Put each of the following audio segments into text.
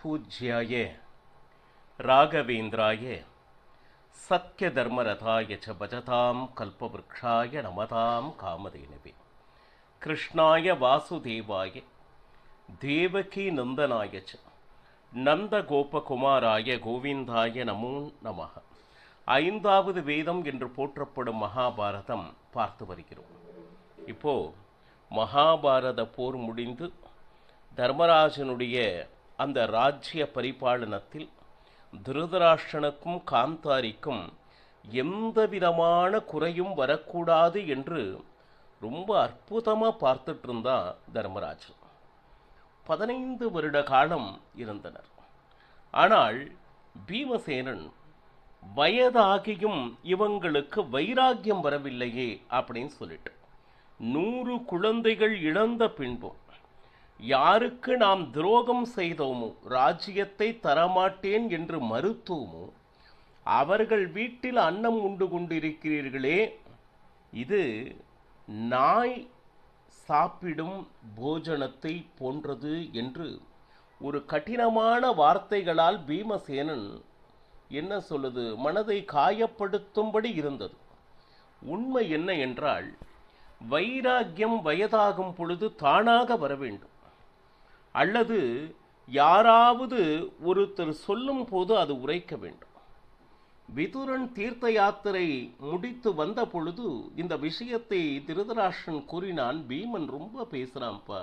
பூஜ்யாய ராகவேந்திராய சத்யதர்மரதாய ச பஜதாம் கல்பவ்ருக்ஷாய நமதாம் காமதேனவே கிருஷ்ணாய வாசுதேவாய தேவகி நந்தனாய ச நந்தகோபகுமாராய கோவிந்தாய நமோ நமः. ஐந்தாவது வேதம் என்று போற்றப்படும் மகாபாரதம் பார்த்து வருகிறோம். இப்போ மகாபாரத போர் முடிந்து தர்மராஜனுடைய அந்த ராஜ்ய பரிபாலனத்தில் திருதராஷ்டிரனுக்கும் காந்தாரிக்கும் எந்த விதமான குறையும் வரக்கூடாது என்று ரொம்ப அற்புதமாக பார்த்துட்டு இருந்தான் தர்மராஜன். 15 வருட காலம் இருந்தனர். ஆனால் பீமசேனன் வயதாகியும் இவங்களுக்கு வைராக்கியம் வரவில்லையே அப்படின்னு சொல்லிட்டு 100 குழந்தைகள் இழந்த பின்பும் யாருக்கு நாம் துரோகம் செய்தோமோ, ராஜ்யத்தை தரமாட்டேன் என்று மறுத்தோமோ, அவர்கள் வீட்டில் அன்னம் உண்டு கொண்டிருக்கிறீர்களே, இது நாய் சாப்பிடும் போஜனத்தை போன்றது என்று ஒரு கடினமான வார்த்தைகளால் பீமசேனன் என்ன சொல்லுது, மனதை காயப்படுத்தும்படி இருந்தது. உண்மை என்ன என்றால், வைராக்கியம் வயதாகும் பொழுது தானாக வர வேண்டும், அல்லது யாராவது ஒருத்தர் சொல்லும் போது அது உரைக்க வேண்டும். விதுரன் தீர்த்த யாத்திரை முடித்து வந்த பொழுது இந்த விஷயத்தை திருதராஷ்டிரன் கூறினான். பீமன் ரொம்ப பேசுறான்ப்பா,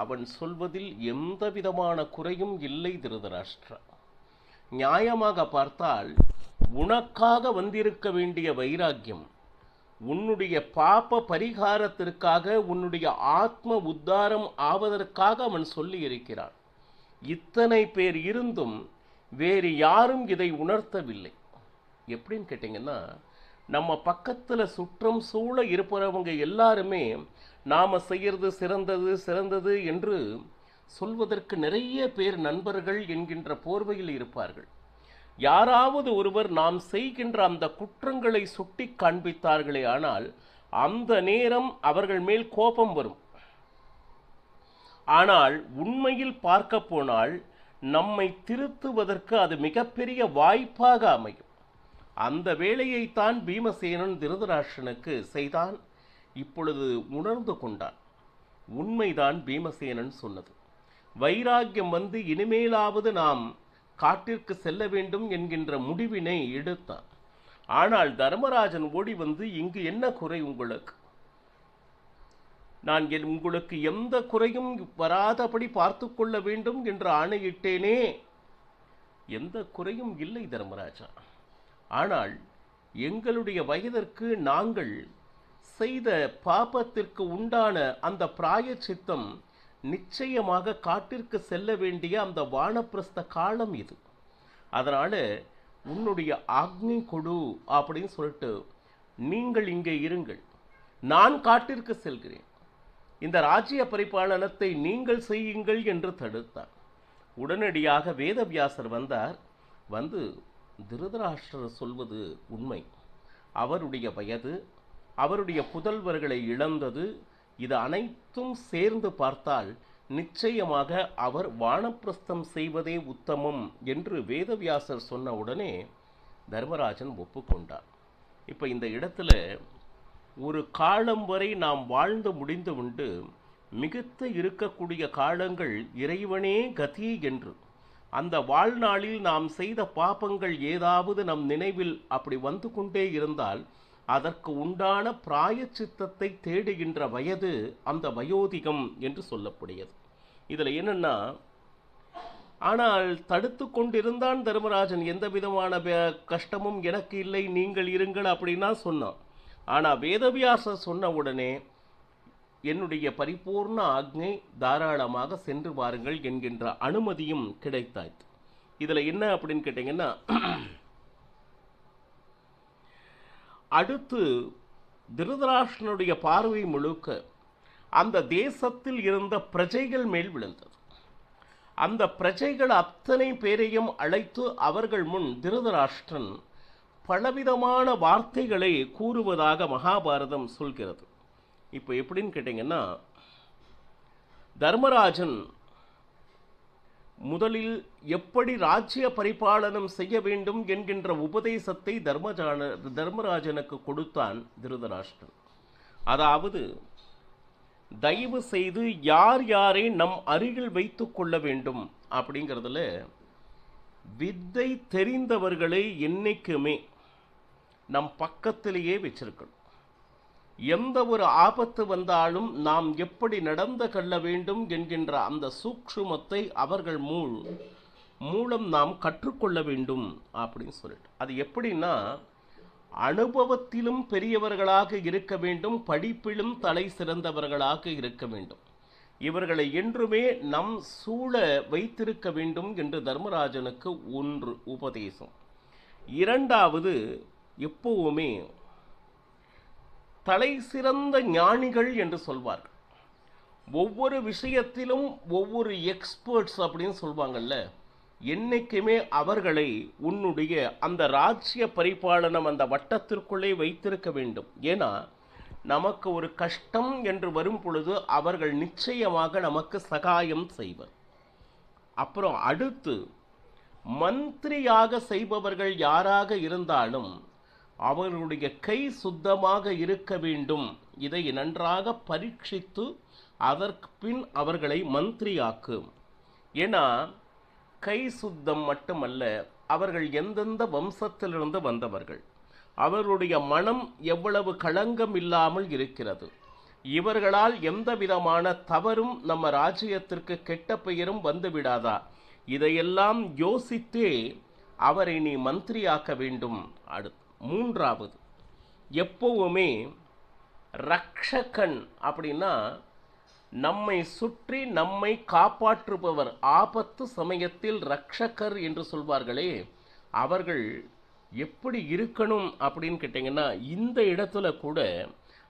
அவன் சொல்வதில் எந்த விதமான குறையும் இல்லை திருதராஷ்டிரா. நியாயமாக பார்த்தால் உனக்காக வந்திருக்க வேண்டிய வைராக்கியம், உன்னுடைய பாப பரிகாரத்திற்காக, உன்னுடைய ஆத்ம உத்தாரம் ஆவதற்காக அவன் சொல்லி இருக்கிறான். இத்தனை பேர் இருந்தும் வேறு யாரும் இதை உணர்த்தவில்லை. எப்படின்னு கேட்டிங்கன்னா, நம்ம பக்கத்தில் சுற்றம் சூழ இருப்பவங்க எல்லாருமே நாம் செய்கிறது சிறந்தது சிறந்தது என்று சொல்வதற்கு நிறைய பேர் நண்பர்கள் என்கின்ற போர்வையில் இருப்பார்கள். யாராவது ஒருவர் நாம் செய்கின்ற அந்த குற்றங்களை சுட்டி காண்பித்தார்களே, ஆனால் அந்த நேரம் அவர்கள் மேல் கோபம் வரும். ஆனால் உண்மையில் பார்க்க போனால் நம்மை திருத்துவதற்கு அது மிகப்பெரிய வாய்ப்பாக அமையும். அந்த வேலையைத்தான் பீமசேனன் திருதராஷ்டிரனுக்கு செய்தான். இப்பொழுது உணர்ந்து கொண்டான். உண்மைதான் பீமசேனன் சொன்னது. வைராக்கியம் வந்து இனிமேலாவது நாம் காட்டிற்கு செல்ல வேண்டும் என்கின்ற முடிவினை எடுத்தான். ஆனால் தர்மராஜன் ஓடி வந்து, இங்கு என்ன குறை உங்களுக்கு? நான் உங்களுக்கு எந்த குறையும் வராதபடி பார்த்து கொள்ள வேண்டும் என்று ஆணையிட்டேனே. எந்த குறையும் இல்லை தர்மராஜா. ஆனால் எங்களுடைய வயதிற்கு நாங்கள் செய்த பாபத்திற்கு உண்டான அந்த பிராயச்சித்தம் நிச்சயமாக காட்டிற்கு செல்ல வேண்டிய அந்த வானப்பிரஸ்த காலம் இது. அதனால் உன்னுடைய ஆக்ஞை கொடு அப்படின்னு சொல்லிட்டு, நீங்கள் இங்கே இருங்கள், நான் காட்டிற்கு செல்கிறேன், இந்த ராஜ்ய பரிபாலனத்தை நீங்கள் செய்யுங்கள் என்று தடுத்தார். உடனடியாக வேதவியாசர் வந்தார். வந்து, திருதராஷ்டிரர் சொல்வது உண்மை, அவருடைய வயது, அவருடைய புதல்வர்களை இழந்தது, இது அனைத்தும் சேர்ந்து பார்த்தால் நிச்சயமாக அவர் வானப்பிரஸ்தம் செய்வதே உத்தமம் என்று வேதவியாசர் சொன்ன உடனே தர்மராஜன் ஒப்புக்கொண்டார். இப்போ இந்த இடத்துல ஒரு காலம் வரை நாம் வாழ்ந்து முடிந்து உண்டு, மிகுத்த இருக்கக்கூடிய காலங்கள் இறைவனே கதி என்று, அந்த வாழ்நாளில் நாம் செய்த பாபங்கள் ஏதாவது நம் நினைவில் அப்படி வந்து கொண்டே இருந்தால் அதற்கு உண்டான பிராயச்சித்தத்தை தேடுகின்ற வயது அந்த வயோதிகம் என்று சொல்லப்படுகிறது. இதில் என்னன்னா, ஆனால் தடுத்து கொண்டிருந்தான் தர்மராஜன். எந்த விதமான கஷ்டமும் எனக்கு இல்லை, நீங்கள் இருங்கள் அப்படின்னா சொன்னான். ஆனால் வேதவியாசர் சொன்ன உடனே, என்னுடைய பரிபூர்ண ஆக்ஞை, தாராளமாக சென்று வாருங்கள் என்கின்ற அனுமதியும் கிடைத்தாய்த்து. இதில் என்ன அப்படின்னு கேட்டிங்கன்னா, அடுத்து திருதராஷ்டிரனுடைய பார்வை முழுக்க அந்த தேசத்தில் இருந்த பிரஜைகள் மேல் விழுந்தது. அந்த பிரஜைகள் அத்தனை பேரையும் அழைத்து அவர்கள் முன் திருதராஷ்டிரன் பலவிதமான வார்த்தைகளை கூறுவதாக மகாபாரதம் சொல்கிறது. இப்போ எப்படின்னு கேட்டிங்கன்னா, தர்மராஜன் முதலில் எப்படி ராஜ்ய பரிபாலனம் செய்ய வேண்டும் என்கின்ற உபதேசத்தை தர்மராஜனுக்கு கொடுத்தான் திருதராஷ்டிரன். அதாவது, தயவு செய்து யார் யாரை நம் அருகில் வைத்து கொள்ள வேண்டும் அப்படிங்கிறதுல வித்தை தெரிந்தவர்களை என்னைக்குமே நம் பக்கத்திலேயே வச்சிருக்கணும். எந்த ஒரு ஆபத்து வந்தாலும் நாம் எப்படி நடந்து கொள்ள வேண்டும் என்கின்ற அந்த சூக்ஷ்மத்தை அவர்கள் மூலம் நாம் கற்றுக்கொள்ள வேண்டும் அப்படின்னு சொல்லிட்டு, அது எப்படின்னா, அனுபவத்திலும் பெரியவர்களாக இருக்க வேண்டும், படிப்பிலும் தலை சிறந்தவர்களாக இருக்க வேண்டும். இவர்களை என்றுமே நம் சூழ வைத்திருக்க வேண்டும் என்று தர்மராஜனுக்கு ஒன்று உபதேசம். இரண்டாவது, எப்பவுமே தலை சிறந்த ஞானிகள் என்று சொல்வார்கள். ஒவ்வொரு விஷயத்திலும் ஒவ்வொரு எக்ஸ்பர்ட்ஸ் அப்படின்னு சொல்வாங்கல்ல, என்னைக்குமே அவர்களை உன்னுடைய அந்த ராஜ்ய பரிபாலனம் அந்த வட்டத்திற்குள்ளே வைத்திருக்க வேண்டும். ஏன்னா நமக்கு ஒரு கஷ்டம் என்று வரும் பொழுது அவர்கள் நிச்சயமாக நமக்கு சகாயம் செய்வர். அப்புறம் அடுத்து, மந்திரியாக செய்பவர்கள் யாராக இருந்தாலும் அவர்களுடைய கை சுத்தமாக இருக்க வேண்டும். இதை நன்றாக பரீட்சித்து அதற்கு பின் அவர்களை மந்திரியாக்கும். ஏன்னா கை சுத்தம் மட்டுமல்ல, அவர்கள் எந்தெந்த வம்சத்திலிருந்து வந்தவர்கள், அவர்களுடைய மனம் எவ்வளவு களங்கம் இல்லாமல் இருக்கிறது, இவர்களால் எந்த விதமான தவறும் நம்ம ராஜ்யத்திற்கு கெட்ட பெயரும் வந்துவிடாதா, இதையெல்லாம் யோசித்தே அவரை நீ மந்திரியாக்க வேண்டும். அடுத்து மூன்றாவது, எப்பவுமே ரக்ஷகன் அப்படின்னா நம்மை சுற்றி நம்மை காப்பாற்றுபவர், ஆபத்து சமயத்தில் ரக்ஷகர் என்று சொல்வார்களே, அவர்கள் எப்படி இருக்கணும் அப்படின்னு கேட்டிங்கன்னா, இந்த இடத்துல கூட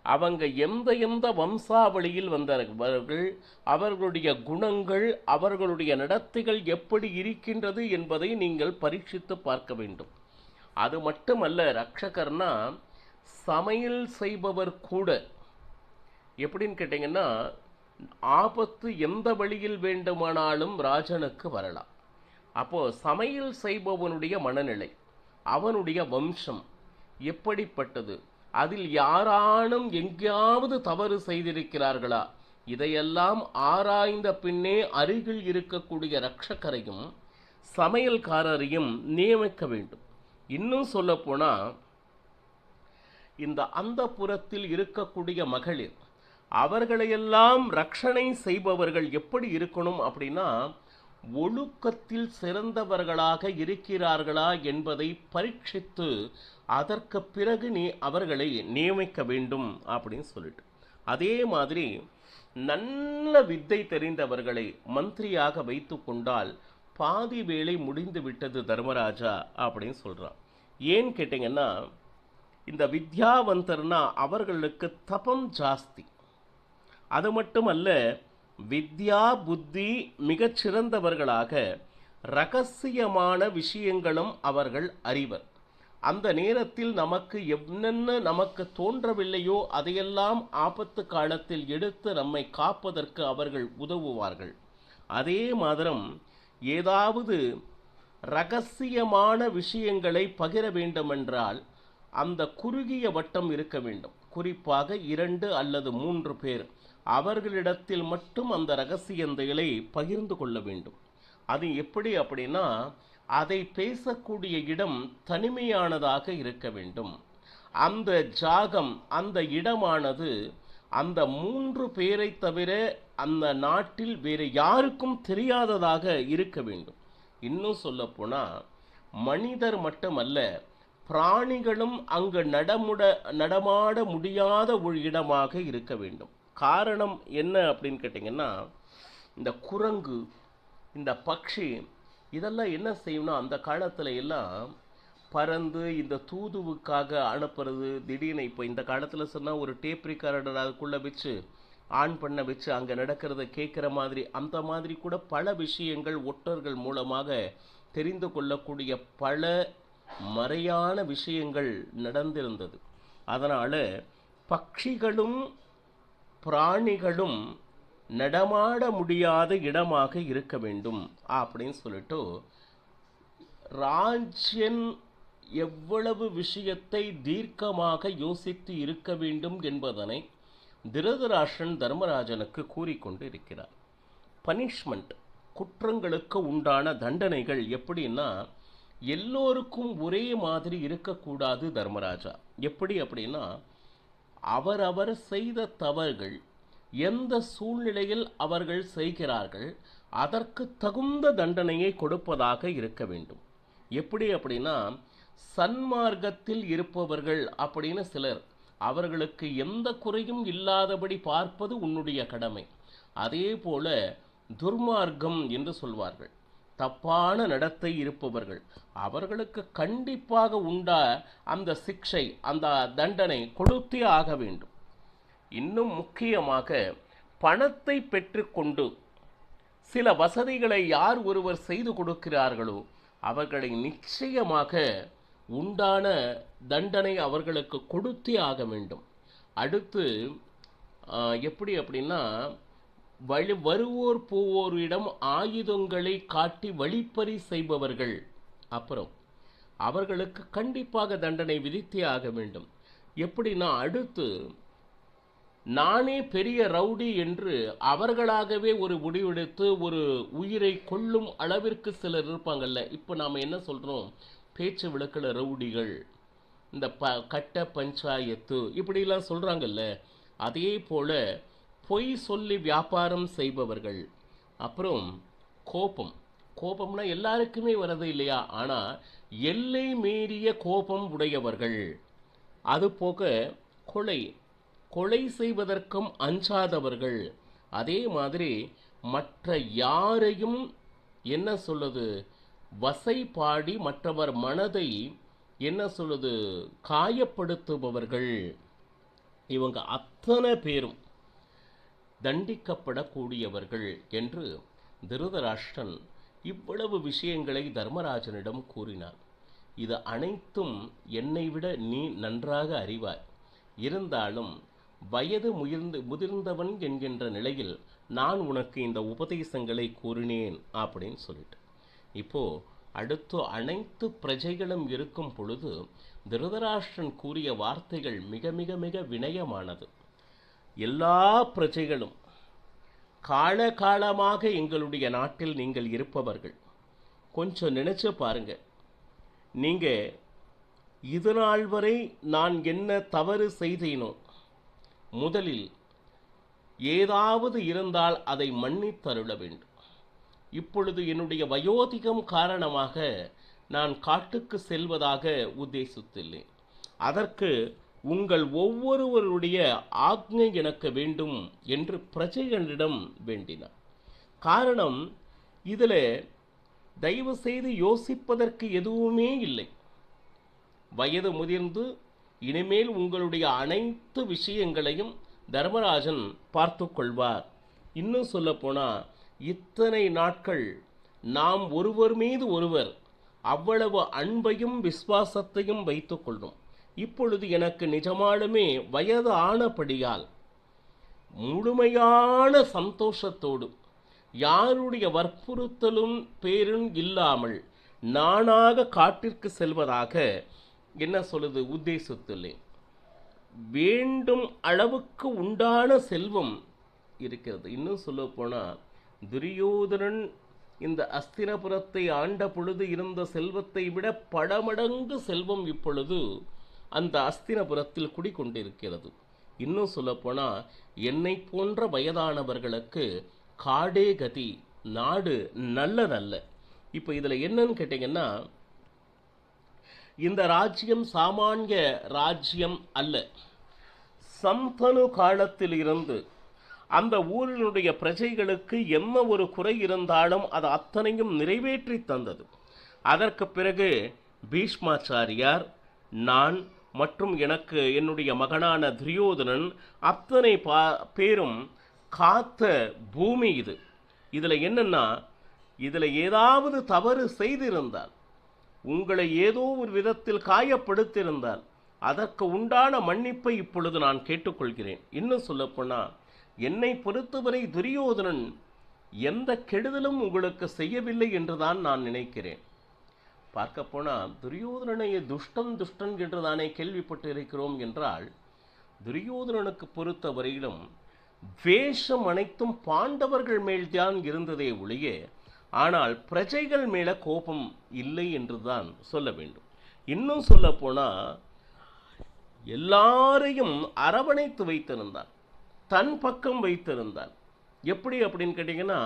அவங்க எந்த வம்சாவளியில் வந்தவர்கள், அவர்களுடைய குணங்கள், அவர்களுடைய நடத்தைகள் எப்படி இருக்கின்றது என்பதை நீங்கள் பரீட்சித்து பார்க்க வேண்டும். அது மட்டுமல்ல, ரக்ஷகர்னா சமையல் செய்பவர் கூட. எப்படின்னு கேட்டிங்கன்னா, ஆபத்து எந்த வழியில் வேண்டுமானாலும் ராஜனுக்கு வரலாம். அப்போ சமையல் செய்பவனுடைய மனநிலை, அவனுடைய வம்சம் எப்படிப்பட்டது, அதில் யாரானும் எங்கேயாவது தவறு செய்திருக்கிறார்களா, இதையெல்லாம் ஆராய்ந்த பின்னே அருகில் இருக்கக்கூடிய ரக்ஷகரையும் சமையல்காரரையும் நியமிக்க வேண்டும். இன்னும் சொல்ல போனா, இந்த அந்தப்புறத்தில் இருக்கக்கூடிய மகளிர், அவர்களையெல்லாம் ரட்சணை செய்பவர்கள் எப்படி இருக்கணும் அப்படின்னா, ஒழுக்கத்தில் சிறந்தவர்களாக இருக்கிறார்களா என்பதை பரீட்சித்து அதற்கு பிறகு நீ அவர்களை நியமிக்க வேண்டும் அப்படின்னு சொல்லிட்டு, அதே மாதிரி நல்ல வித்தை தெரிந்தவர்களை மந்திரியாக வைத்து கொண்டால் பாதி வேலை முடிந்து விட்டது தர்மராஜா அப்படின்னு சொல்றான். ஏன்னு கேட்டிங்கன்னா, இந்த வித்யாவந்தர்னா அவர்களுக்கு தபம் ஜாஸ்தி. அது மட்டுமல்ல, வித்யா புத்தி மிகச்சிறந்தவர்களாக இரகசியமான விஷயங்களும் அவர்கள் அறிவர். அந்த நேரத்தில் நமக்கு என்னென்ன நமக்கு தோன்றவில்லையோ அதையெல்லாம் ஆபத்து காலத்தில் எடுத்து நம்மை காப்பதற்கு அவர்கள் உதவுவார்கள். அதே மாதிரம் ஏதாவது இரகசியமான விஷயங்களை பகிர வேண்டுமென்றால் அந்த குறுகிய வட்டம் இருக்க வேண்டும். குறிப்பாக 2 அல்லது 3 பேர், அவர்களிடத்தில் மட்டும் அந்த இரகசியங்களை பகிர்ந்து கொள்ள வேண்டும். அது எப்படி அப்படின்னா, அதை பேசக்கூடிய இடம் தனிமையானதாக இருக்க வேண்டும். அந்த ஜாகம், அந்த இடமானது அந்த 3 பேரை தவிர அந்த நாட்டில் வேறு யாருக்கும் தெரியாததாக இருக்க வேண்டும். இன்னும் சொல்ல போனா, மனிதர் மட்டுமல்ல, பிராணிகளும் அங்கு நடமாட முடியாத ஒரு இடமாக இருக்க வேண்டும். காரணம் என்ன அப்படின்னு கேட்டிங்கன்னா, இந்த குரங்கு, இந்த பக்ஷி, இதெல்லாம் என்ன செய்யணும்னா, அந்த காலத்துல எல்லாம் பறந்து இந்த தூதுவுக்காக அனுப்புறது. திடீர்னு இப்போ இந்த காலத்தில் சொன்னால் ஒரு டேப் ரெக்கார்டர் அதுக்குள்ளே வச்சு ஆன் பண்ண வச்சு அங்கே நடக்கிறத கேட்குற மாதிரி, அந்த மாதிரி கூட பல விஷயங்கள் ஒற்றர்கள் மூலமாக தெரிந்து கொள்ளக்கூடிய பல மறையான விஷயங்கள் நடந்திருந்தது. அதனால் பட்சிகளும் பிராணிகளும் நடமாட முடியாத இடமாக இருக்க வேண்டும் அப்படின்னு சொல்லிட்டு ராஜ்யன் எவ்வளவு விஷயத்தை தீர்க்கமாக யோசித்து இருக்க வேண்டும் என்பதனை திருதராஷ்டிரன் தர்மராஜனுக்கு கூறிக்கொண்டு இருக்கிறார். பனிஷ்மெண்ட், குற்றங்களுக்கு உண்டான தண்டனைகள் எப்படின்னா எல்லோருக்கும் ஒரே மாதிரி இருக்கக்கூடாது தர்மராஜா. எப்படி அப்படின்னா அவரவர் செய்த தவறுகள் எந்த சூழ்நிலையில் அவர்கள் செய்கிறார்கள் அதற்கு தகுந்த தண்டனையை கொடுப்பதாக இருக்க வேண்டும். எப்படி அப்படின்னா சன்மார்க்கத்தில் இருப்பவர்கள் அப்படின்னு சிலர், அவர்களுக்கு எந்த குறையும் இல்லாதபடி பார்ப்பது உன்னுடைய கடமை. அதே போல துர்மார்க்கம் என்று சொல்வார்கள், தப்பான நடத்தை இருப்பவர்கள், அவர்களுக்கு கண்டிப்பாக உண்டா அந்த சிக்ஷை, அந்த தண்டனை கொடுத்தே ஆக வேண்டும். இன்னும் முக்கியமாக பணத்தை பெற்றுக்கொண்டு சில வசதிகளை யார் ஒருவர் செய்து கொடுக்கிறார்களோ அவர்களை நிச்சயமாக உண்டான தண்டனை அவர்களுக்கு கொடுத்தே ஆக வேண்டும். அடுத்து எப்படி அப்படின்னா வருவோர் போவோரிடம் ஆயுதங்களை காட்டி வழிப்பறி செய்பவர்கள், அப்புறம் அவர்களுக்கு கண்டிப்பாக தண்டனை விதித்தே ஆக வேண்டும். எப்படின்னா அடுத்து நானே பெரிய ரவுடி என்று அவர்களாகவே ஒரு முடிவெடுத்து ஒரு உயிரை கொள்ளும் அளவிற்கு சிலர் இருப்பாங்கல்ல. இப்போ நாம் என்ன சொல்கிறோம், பேச்சு விளக்கில் ரவுடிகள், இந்த கட்ட பஞ்சாயத்து இப்படிலாம் சொல்கிறாங்கல்ல. அதே போல் பொய் சொல்லி வியாபாரம் செய்பவர்கள், அப்புறம் கோபம்னா எல்லாருக்குமே வரது இல்லையா, ஆனால் எல்லை மீறிய கோபம் உடையவர்கள், அதுபோக கொலை செய்வதற்கும் அஞ்சாதவர்கள், அதே மாதிரி மற்ற யாரையும் என்ன சொல்லுது வசைபாடி மற்றவர் மனதை என்ன சொல்லுது காயப்படுத்துபவர்கள், இவங்க அத்தனை பேரும் தண்டிக்கப்படக்கூடியவர்கள் என்று திருதராஷ்டிரன் இவ்வளவு விஷயங்களை தர்மராஜனிடம் கூறினார். இது அனைத்தும் என்னை விட நீ நன்றாக அறிவாய், இருந்தாலும் வயது முதிர்ந்தவன் என்கின்ற நிலையில் நான் உனக்கு இந்த உபதேசங்களை கூறினேன் அப்படின்னு சொல்லிட்டு, இப்போ அடுத்து அனைத்து பிரஜைகளும் இருக்கும் பொழுது திருதராஷ்டிரன் கூறிய வார்த்தைகள் மிக மிக மிக வினயமானது. எல்லா பிரஜைகளும் காலகாலமாக எங்களுடைய நாட்டில் நீங்கள் இருப்பவர்கள், கொஞ்சம் நினைச்சு பாருங்க, நீங்க இது நாள் வரை நான் என்ன தவறு செய்தேனோ, முதலில் ஏதாவது இருந்தால் அதை மன்னித்தருள வேண்டும். இப்பொழுது என்னுடைய வயோதிகம் காரணமாக நான் காட்டுக்கு செல்வதாக உத்தேசித்துள்ளேன். அதற்கு உங்கள் ஒவ்வொருவருடைய ஆக்ஞை எனக்கு வேண்டும் என்று பிரஜைகளிடம் வேண்டினார். காரணம், இதில் தயவு செய்து யோசிப்பதற்கு எதுவுமே இல்லை. வயது முதிர்ந்து இனிமேல் உங்களுடைய அனைத்து விஷயங்களையும் தர்மராஜன் பார்த்து கொள்வார். இன்னும் சொல்ல போனால் இத்தனை நாட்கள் நாம் ஒருவர் மீது ஒருவர் அவ்வளவு அன்பையும் விசுவாசத்தையும் வைத்து கொள்ளும். இப்பொழுது எனக்கு நிஜமாலுமே வயது ஆனபடியால் முழுமையான சந்தோஷத்தோடு யாருடைய வற்புறுத்தலும் பேரும் இல்லாமல் நானாக காட்டிற்கு செல்வதாக என்ன சொல்லுது உத்தேசித்துள்ளேன். வேண்டும் அளவுக்கு உண்டான செல்வம் இருக்கிறது. இன்னும் சொல்ல போனால் துரியோதனன் இந்த அஸ்தினபுரத்தை ஆண்ட பொழுது இருந்த செல்வத்தை விட பல மடங்கு செல்வம் இப்பொழுது அந்த அஸ்தினபுரத்தில் குடிக்கொண்டிருக்கிறது. இன்னும் சொல்லப்போனால் என்னை போன்ற வயதானவர்களுக்கு காடே கதி, நாடு நல்லதல்ல. இப்போ இதில் என்னன்னு கேட்டிங்கன்னா, இந்த ராஜ்யம் சாமானிய ராஜ்யம் அல்ல. சந்தனு காலத்தில் இருந்து அந்த ஊரினுடைய பிரஜைகளுக்கு என்ன ஒரு குறை இருந்தாலும் அது அத்தனையும் நிறைவேற்றி தந்தது. அதற்கு பிறகு பீஷ்மாச்சாரியார், நான் மற்றும் எனக்கு என்னுடைய மகனான துரியோதனன் அத்தனை பேரும் காத்த பூமி இது. இதில் என்னன்னா, இதில் ஏதாவது தவறு செய்திருந்தால், உங்களை ஏதோ ஒரு விதத்தில் காயப்படுத்தியிருந்தால் அதற்கு உண்டான மன்னிப்பை இப்பொழுது நான் கேட்டுக்கொள்கிறேன். இன்னும் சொல்லப்போனால் என்னை பொறுத்தவரை துரியோதனன் எந்த கெடுதலும் உங்களுக்கு செய்யவில்லை என்றுதான் நான் நினைக்கிறேன். பார்க்க போனால் துரியோதனனை துஷ்டன் துஷ்டன் என்றுதானே கேள்விப்பட்டு இருக்கிறோம் என்றால், துரியோதனனுக்கு பொறுத்தவரையிலும் வேஷம் அனைத்தும் பாண்டவர்கள் மேல்தான் இருந்ததே ஒழிய, ஆனால் பிரஜைகள் மேல கோபம் இல்லை என்றுதான் சொல்ல வேண்டும். இன்னும் சொல்ல போனா எல்லாரையும் அரவணைத்து வைத்திருந்தான், தன் பக்கம் வைத்திருந்தான். எப்படி அப்படின்னு கேட்டீங்கன்னா,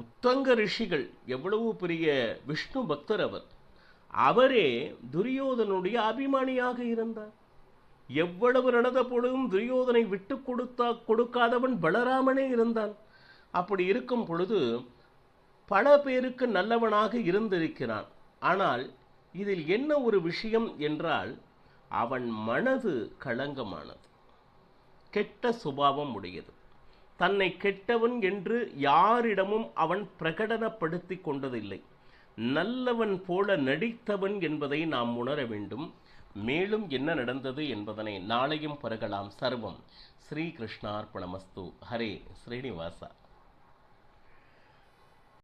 உத்தங்க ரிஷிகள் எவ்வளவு பெரிய விஷ்ணு பக்தர் அவரே துரியோதனுடைய அபிமானியாக இருந்தார். எவ்வளவு நடந்த பொழுதும் துரியோதனை விட்டு கொடுக்காதவன் பலராமனே இருந்தான். அப்படி இருக்கும் பொழுது பல பேருக்கு நல்லவனாக இருந்திருக்கிறான். ஆனால் இதில் என்ன ஒரு விஷயம் என்றால், அவன் மனது களங்கமானது, கெட்ட சுபாவம் உடையது. தன்னை கெட்டவன் என்று யாரிடமும் அவன் பிரகடனப்படுத்தி கொண்டதில்லை. நல்லவன் போல நடித்தவன் என்பதை நாம் உணர வேண்டும். மேலும் என்ன நடந்தது என்பதனை நாளையும் பருகலாம். சர்வம் ஸ்ரீ கிருஷ்ணார்ப்பணமஸ்து. ஹரே ஸ்ரீனிவாசா.